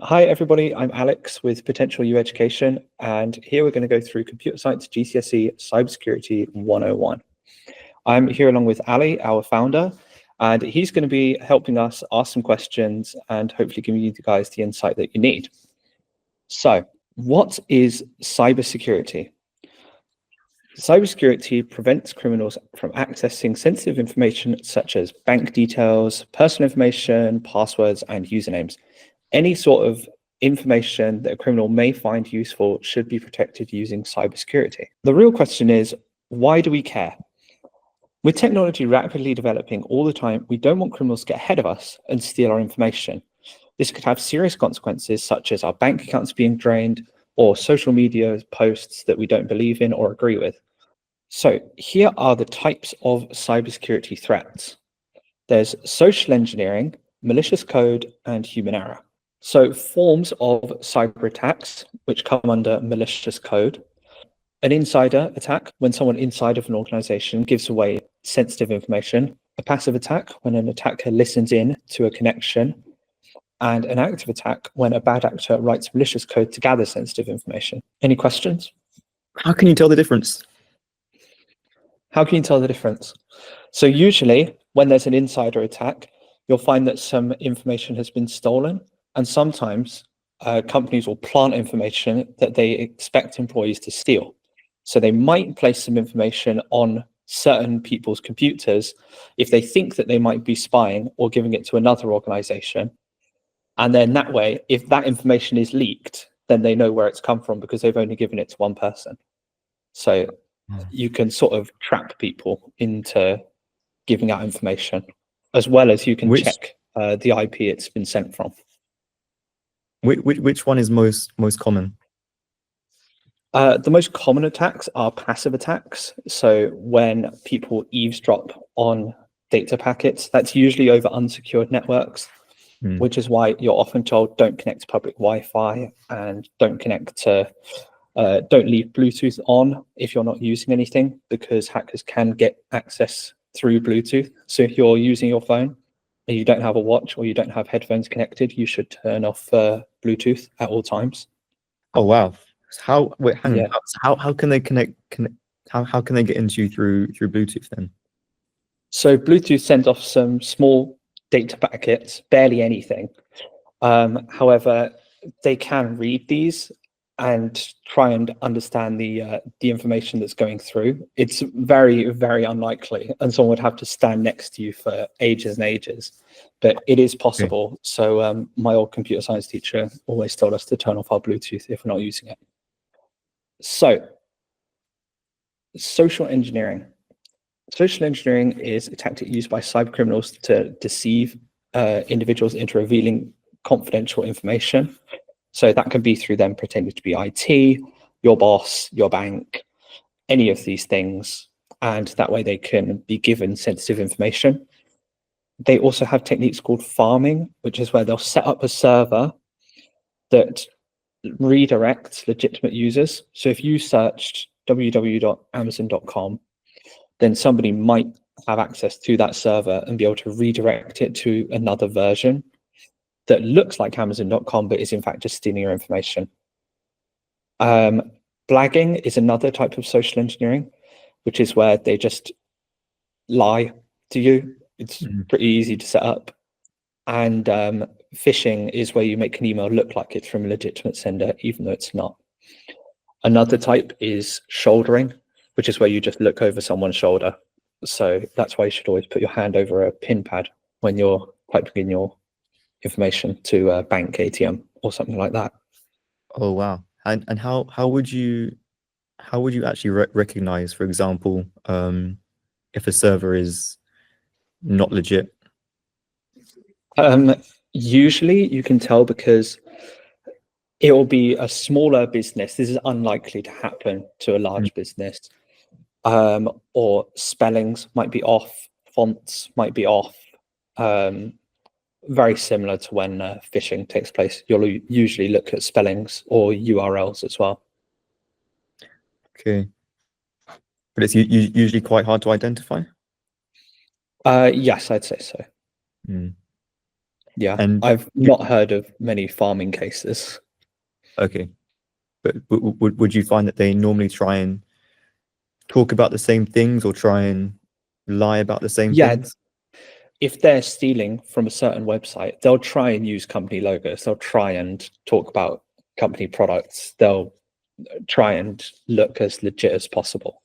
Hi everybody, I'm Alex with Potential U Education, and here we're going to go through Computer Science GCSE Cybersecurity 101. I'm here along with Ali, our founder, and he's going to be helping us ask some questions and hopefully giving you guys the insight that you need. So, what is cybersecurity? Cybersecurity prevents criminals from accessing sensitive information such as bank details, personal information, passwords, and usernames. Any sort of information that a criminal may find useful should be protected using cybersecurity. The real question is, why do we care? With technology rapidly developing all the time, we don't want criminals to get ahead of us and steal our information. This could have serious consequences, such as our bank accounts being drained or social media posts that we don't believe in or agree with. So here are the types of cybersecurity threats. There's social engineering, malicious code, and human error. So forms of cyber attacks, which come under malicious code. An insider attack, when someone inside of an organization gives away sensitive information. A passive attack, when an attacker listens in to a connection. And an active attack, when a bad actor writes malicious code to gather sensitive information. Any questions? How can you tell the difference? How can you tell the difference? So usually, when there's an insider attack, you'll find that some information has been stolen. And sometimes companies will plant information that they expect employees to steal. So they might place some information on certain people's computers if they think that they might be spying or giving it to another organization. And then that way, if that information is leaked, then they know where it's come from because they've only given it to one person. So you can sort of trap people into giving out information, as well as you can check the IP it's been sent from. Which one is most common? The most common attacks are passive attacks. So when people eavesdrop on data packets, that's usually over unsecured networks, which is why you're often told don't connect to public Wi-Fi and don't connect to, don't leave Bluetooth on if you're not using anything, because hackers can get access through Bluetooth. So if you're using your phone and you don't have a watch or you don't have headphones connected, you should turn off Bluetooth at all times. Oh wow! How can they connect? How can they get into you through Bluetooth then? So Bluetooth sends off some small data packets, barely anything. However, they can read these and try and understand the information that's going through. It's very, very unlikely, and someone would have to stand next to you for ages and ages, but it is possible. Okay. So my old computer science teacher always told us to turn off our Bluetooth if we're not using it. So, social engineering. Social engineering is a tactic used by cyber criminals to deceive individuals into revealing confidential information. So that can be through them pretending to be IT, your boss, your bank, any of these things. And that way they can be given sensitive information. They also have techniques called farming, which is where they'll set up a server that redirects legitimate users. So if you searched www.amazon.com, then somebody might have access to that server and be able to redirect it to another version that looks like Amazon.com, but is in fact just stealing your information. Blagging is another type of social engineering, which is where they just lie to you. It's pretty easy to set up. And phishing is where you make an email look like it's from a legitimate sender, even though it's not. Another type is shouldering, which is where you just look over someone's shoulder. So that's why you should always put your hand over a pin pad when you're typing in your information to a bank ATM or something like that. Oh wow! And how would you actually recognize, for example, if a server is not legit? Usually you can tell because it will be a smaller business. This is unlikely to happen to a large business. Or spellings might be off, fonts might be off. Very similar to when phishing takes place. You'll usually look at spellings or URLs as well. Okay. But it's usually quite hard to identify? Yes, I'd say so. Yeah, And I've not heard of many farming cases. okay, but would you find that they normally try and talk about the same things or try and lie about the same Yeah, things? if they're stealing from a certain website, they'll try and use company logos. They'll try and talk about company products. They'll try and look as legit as possible.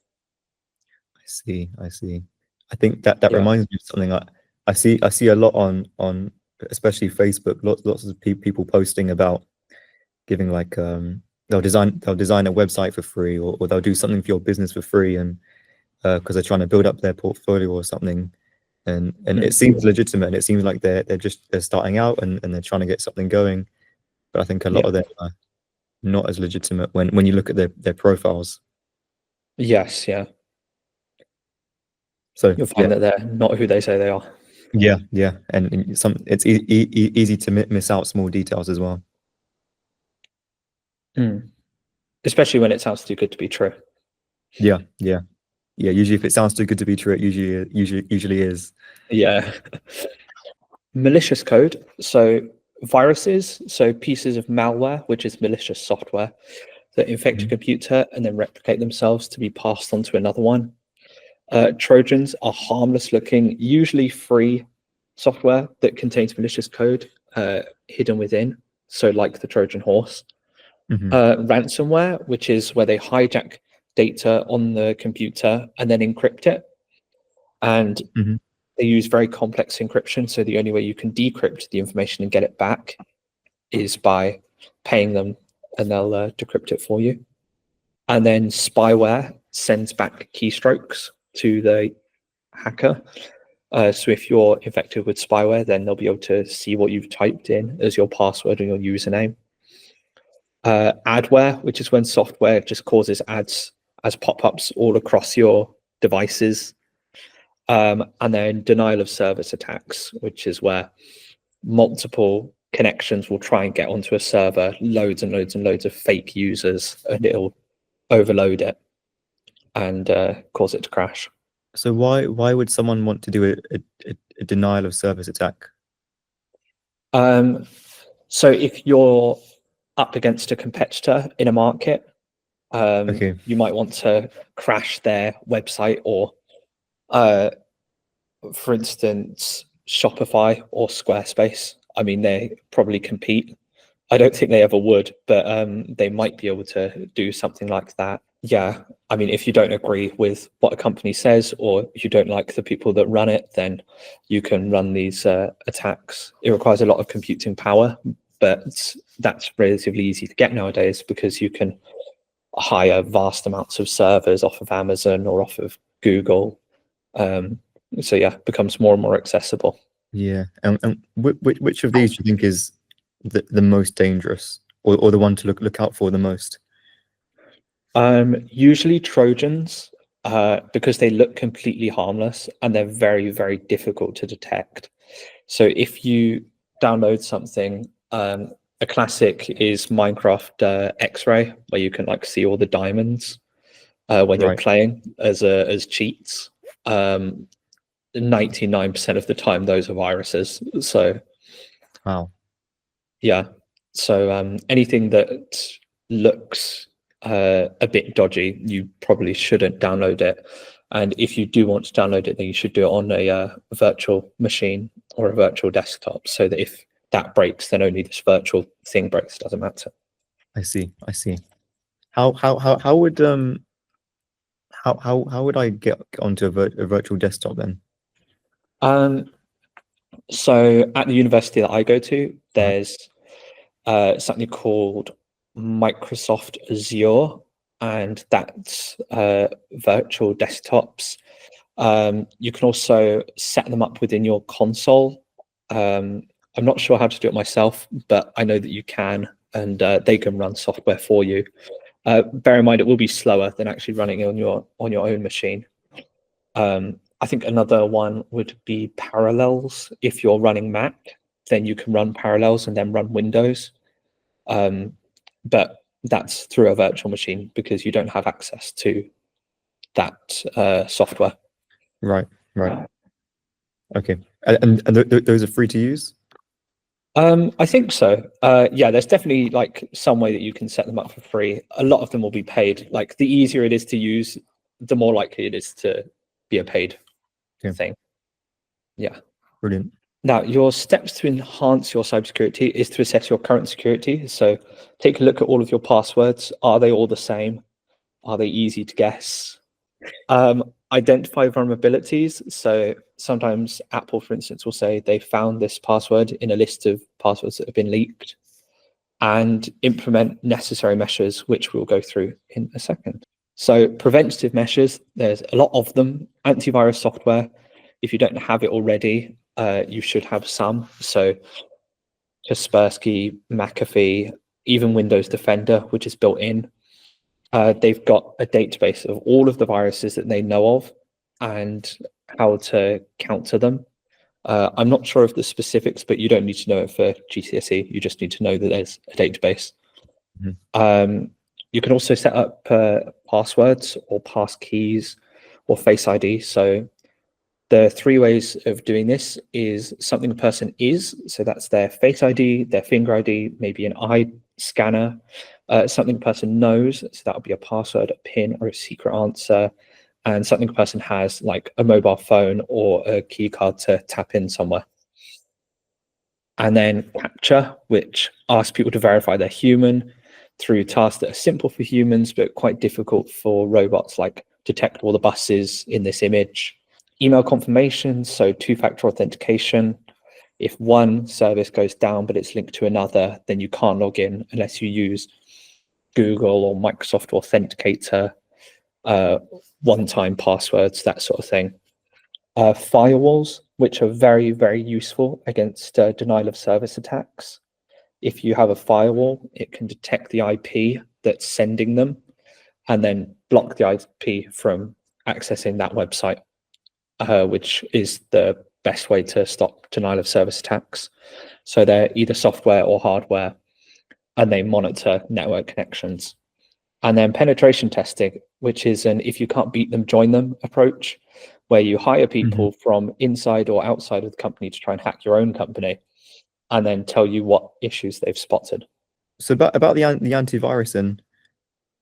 I see. I see. I think that Yeah. reminds me of something I see a lot on especially Facebook. Lots of people posting about giving like they'll design a website for free, or they'll do something for your business for free, and because they're trying to build up their portfolio or something, and it seems legitimate, and it seems like they're starting out and they're trying to get something going, but I think a lot Yeah. of them are not as legitimate when you look at their profiles. Yes, yeah. So You'll find that they're not who they say they are. yeah, and some it's easy to miss out small details as well. Especially when it sounds too good to be true. Yeah. Usually, if it sounds too good to be true, it usually is. Yeah. Malicious code. So viruses, so pieces of malware, which is malicious software that infect a computer and then replicate themselves to be passed on to another one. Trojans are harmless looking, usually free software that contains malicious code hidden within. So like the Trojan horse. Ransomware, which is where they hijack data on the computer and then encrypt it. And they use very complex encryption. So the only way you can decrypt the information and get it back is by paying them, and they'll decrypt it for you. And then spyware sends back keystrokes to the hacker. So if you're infected with spyware, then they'll be able to see what you've typed in as your password and your username. Adware, which is when software just causes ads as pop-ups all across your devices. And then denial of service attacks, which is where multiple connections will try and get onto a server, loads and loads and loads of fake users, and it'll overload it and cause it to crash. So why would someone want to do a denial of service attack? So if you're up against a competitor in a market, you might want to crash their website, or for instance, Shopify or Squarespace. I mean, they probably compete. I don't think they ever would, but they might be able to do something like that. Yeah, I mean, if you don't agree with what a company says, or you don't like the people that run it, then you can run these attacks. It requires a lot of computing power, but that's relatively easy to get nowadays because you can hire vast amounts of servers off of Amazon or off of Google. So yeah, it becomes more and more accessible. Yeah, and which of these do you think is the most dangerous, or the one to look out for the most? Usually Trojans, because they look completely harmless and they're very, very difficult to detect. So if you download something, a classic is Minecraft X-Ray, where you can like see all the diamonds when you're playing as cheats. 99% of the time, those are viruses. So, Wow. yeah. So anything that looks a bit dodgy, you probably shouldn't download it. And if you do want to download it, then you should do it on a virtual machine or a virtual desktop, so that if that breaks, then only this virtual thing breaks. It doesn't matter. I see. How would how would I get onto a virtual desktop then? So at the university that I go to, there's something called Microsoft Azure, and that's virtual desktops. You can also set them up within your console. I'm not sure how to do it myself, but I know that you can, and they can run software for you. Bear in mind, it will be slower than actually running it on your own machine. I think another one would be Parallels. If you're running Mac, then you can run Parallels and then run Windows. But that's through a virtual machine because you don't have access to that software. Right. Okay. And those are free to use? I think so. Yeah, there's definitely like some way that you can set them up for free. A lot of them will be paid. Like the easier it is to use, the more likely it is to be a paid thing. Yeah. Brilliant. Now, your steps to enhance your cybersecurity is to assess your current security. So take a look at all of your passwords. Are they all the same? Are they easy to guess? Identify vulnerabilities. So sometimes Apple, for instance, will say they found this password in a list of passwords that have been leaked, and implement necessary measures, which we'll go through in a second. So preventative measures, there's a lot of them. Antivirus software, if you don't have it already, you should have some. So Kaspersky, McAfee, even Windows Defender, which is built in. They've got a database of all of the viruses that they know of and how to counter them. I'm not sure of the specifics, but you don't need to know it for GCSE. You just need to know that there's a database. You can also set up passwords or pass keys or Face ID. So the three ways of doing this is something the person is. So that's their Face ID, their finger ID, maybe an eye scanner, something the person knows. So that would be a password, a PIN, or a secret answer. And something a person has, like a mobile phone or a key card to tap in somewhere. And then CAPTCHA, which asks people to verify they're human through tasks that are simple for humans, but quite difficult for robots, like detect all the buses in this image. Email confirmation, so two-factor authentication. If one service goes down, but it's linked to another, then you can't log in unless you use Google or Microsoft Authenticator, one-time passwords, that sort of thing. Firewalls, which are very, very useful against denial of service attacks. If you have a firewall, it can detect the IP that's sending them and then block the IP from accessing that website, which is the best way to stop denial of service attacks. So they're either software or hardware, and they monitor network connections. And then penetration testing, which is an if you can't beat them, join them approach, where you hire people from inside or outside of the company to try and hack your own company and then tell you what issues they've spotted. So about the antivirus, then,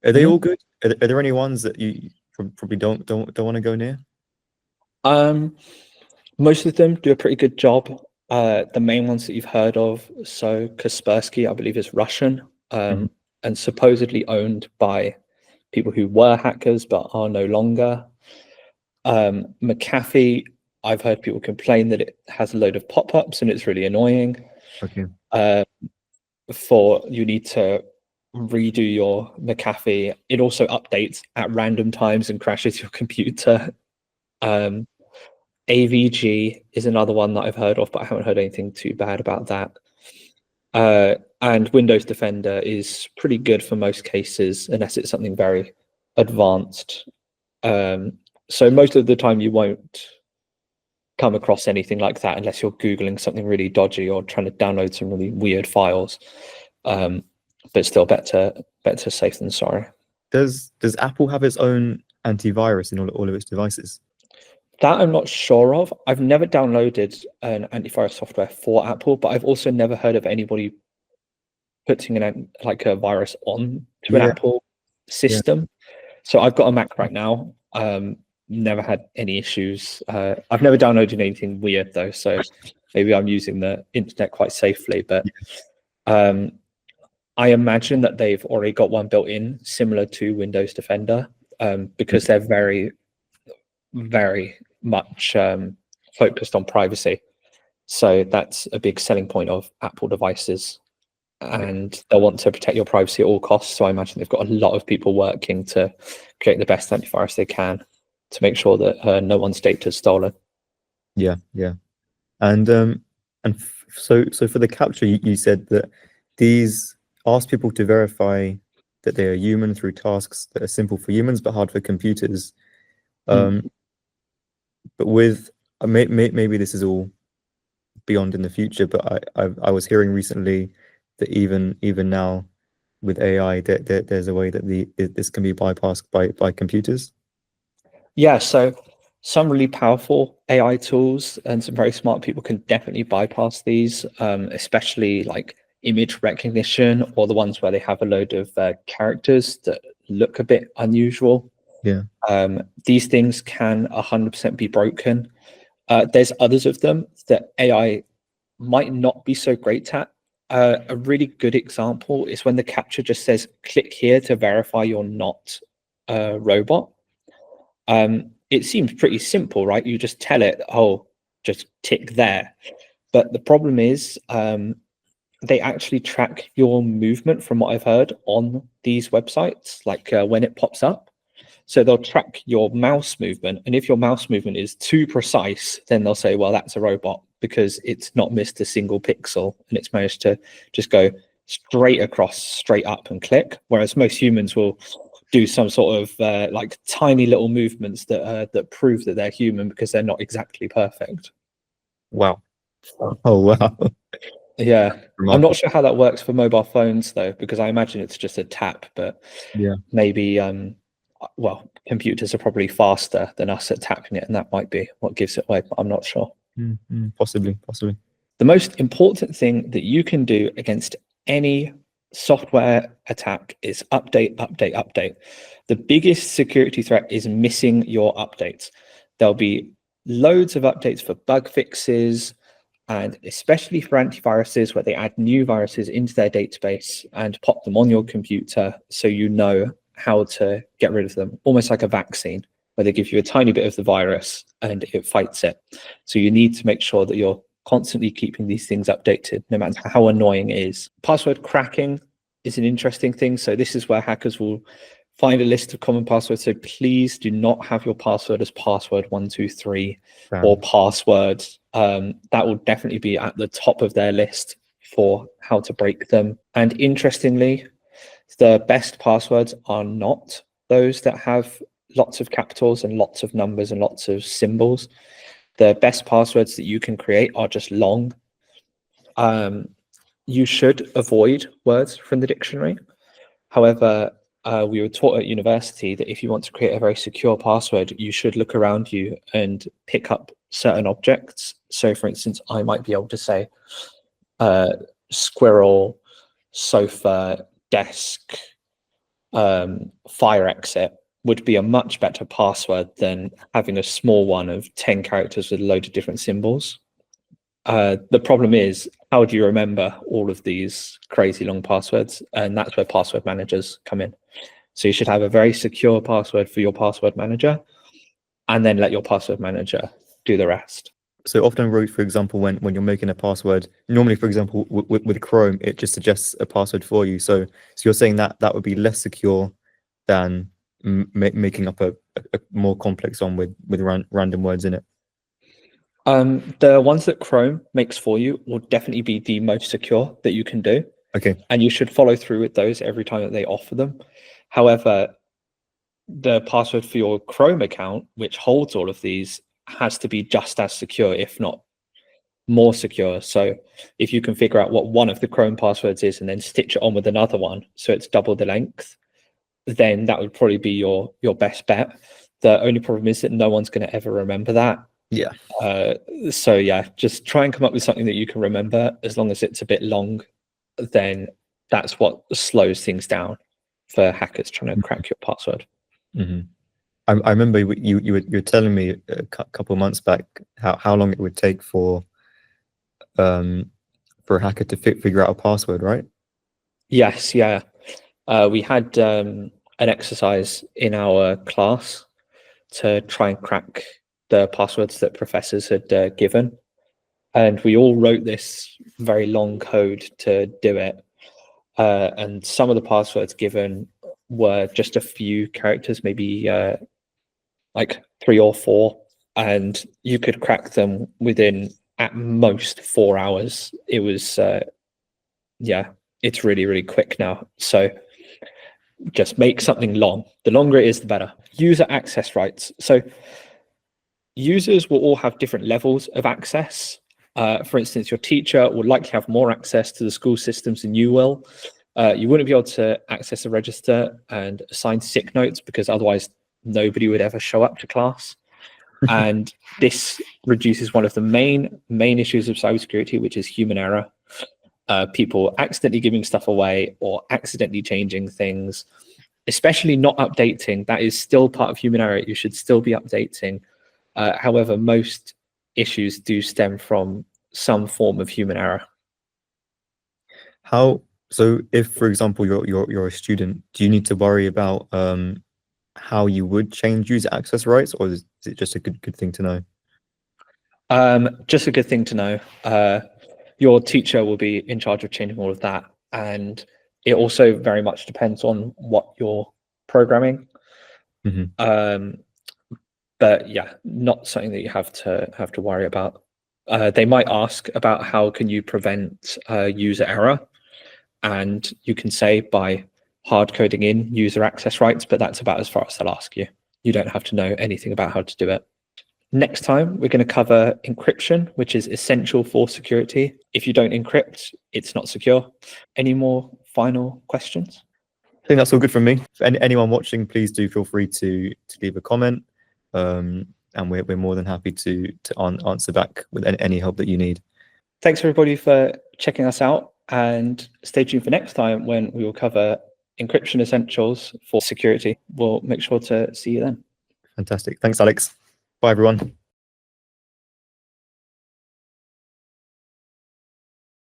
are they all good? Are there any ones that you probably don't want to go near? Most of them do a pretty good job. The main ones that you've heard of, so Kaspersky, I believe, is Russian, and supposedly owned by people who were hackers but are no longer. McAfee, I've heard people complain that it has a load of pop-ups and it's really annoying. Okay. You need to redo your McAfee. It also updates at random times and crashes your computer. AVG is another one that I've heard of, but I haven't heard anything too bad about that. And Windows Defender is pretty good for most cases, unless it's something very advanced. So most of the time you won't come across anything like that unless you're Googling something really dodgy or trying to download some really weird files. But still better safe than sorry. Does Apple have its own antivirus in all of its devices? That I'm not sure of. I've never downloaded an antivirus software for Apple, but I've also never heard of anybody putting a virus on to an Apple system. So I've got a Mac right now. Never had any issues. I've never downloaded anything weird though, so maybe I'm using the internet quite safely. But I imagine that they've already got one built in, similar to Windows Defender, because they're very, very much focused on privacy. So that's a big selling point of Apple devices, and they'll want to protect your privacy at all costs. So I imagine they've got a lot of people working to create the best antivirus they can to make sure that no one's data is stolen. Yeah. And so for the CAPTCHA, you said that these ask people to verify that they are human through tasks that are simple for humans but hard for computers. But with maybe this is all beyond in the future, but I was hearing recently that even now with AI, there's a way that this can be bypassed by computers. Yeah, so Some really powerful AI tools and some very smart people can definitely bypass these, especially like image recognition, or the ones where they have a load of characters that look a bit unusual. Yeah. These things can 100% be broken. There's others of them that AI might not be so great at. A really good example is when the captcha just says, click here to verify you're not a robot. It seems pretty simple, right? You just tell it, oh, just tick there. But the problem is they actually track your movement, from what I've heard, on these websites, like when it pops up. So they'll track your mouse movement. And if your mouse movement is too precise, then they'll say, well, that's a robot, because it's not missed a single pixel and it's managed to just go straight across, straight up and click. Whereas most humans will do some sort of like tiny little movements that prove that they're human, because they're not exactly perfect. Wow. Oh, wow. Yeah. I'm Remarkable. not sure how that works for mobile phones though, because I imagine it's just a tap, but Yeah. maybe well, computers are probably faster than us at tapping it, and that might be what gives it away, but I'm not sure. Possibly. The most important thing that you can do against any software attack is update, update, update. The biggest security threat is missing your updates. There'll be loads of updates for bug fixes, and especially for antiviruses, where they add new viruses into their database and pop them on your computer so you know how to get rid of them, almost like a vaccine, where they give you a tiny bit of the virus and it fights it. So you need to make sure that you're constantly keeping these things updated, no matter how annoying it is. Password cracking is an interesting thing. So this is where hackers will find a list of common passwords. So please do not have your password as password 123 or password. That will definitely be at the top of their list for how to break them. And interestingly, the best passwords are not those that have lots of capitals and lots of numbers and lots of symbols. The best passwords that you can create are just long. You should avoid words from the dictionary. However, we were taught at university that if you want to create a very secure password, you should look around you and pick up certain objects. So for instance, I might be able to say squirrel, sofa, desk, fire exit would be a much better password than having a small one of 10 characters with a load of different symbols. The problem is, how do you remember all of these crazy long passwords? And that's where password managers come in. So you should have a very secure password for your password manager, and then let your password manager do the rest. So often, Root, for example, when you're making a password, normally, for example, with Chrome, it just suggests a password for you. So you're saying that that would be less secure than making up a more complex one with random words in it. The ones that Chrome makes for you will definitely be the most secure that you can do. Okay. And you should follow through with those every time that they offer them. However, the password for your Chrome account, which holds all of these, has to be just as secure, if not more secure. So if you can figure out what one of the Chrome passwords is and then stitch it on with another one, so it's double the length, then that would probably be your best bet. The only problem is that no one's going to ever remember that. Yeah. So yeah, just try and come up with something that you can remember. As long as it's a bit long, then that's what slows things down for hackers trying to crack your password. I remember you were telling me a couple of months back how long it would take for a hacker to figure out a password, right? Yes, yeah. We had an exercise in our class to try and crack the passwords that professors had given, and we all wrote this very long code to do it. And some of the passwords given were just a few characters, maybe like 3 or 4, and you could crack them within at most 4 hours. It was yeah, it's really, really quick now. So just make something long. The longer it is, the better. User access rights. So users will all have different levels of access. For instance, your teacher will likely have more access to the school systems than you will. You wouldn't be able to access a register and assign sick notes, because otherwise nobody would ever show up to class. And this reduces one of the main issues of cybersecurity, which is human error. People accidentally giving stuff away or accidentally changing things, especially not updating. That is still part of human error. You should still be updating. However, most issues do stem from some form of human error. So if, for example, you're a student, do you need to worry about how you would change user access rights, or is it just a good thing to know? Just a good thing to know. Your teacher will be in charge of changing all of that, and it also very much depends on what you're programming. But yeah, not something that you have to worry about. They might ask about how can you prevent user error, and you can say by hard coding in user access rights, but that's about as far as they'll ask you. You don't have to know anything about how to do it. Next time, we're going to cover encryption, which is essential for security. If you don't encrypt, it's not secure. Any more final questions? I think that's all good from me. For anyone watching, please do feel free to leave a comment, and we're more than happy to answer back with any help that you need. Thanks everybody for checking us out, and stay tuned for next time when we will cover encryption essentials for security. We'll make sure to see you then. Fantastic. Thanks, Alex. Bye, everyone.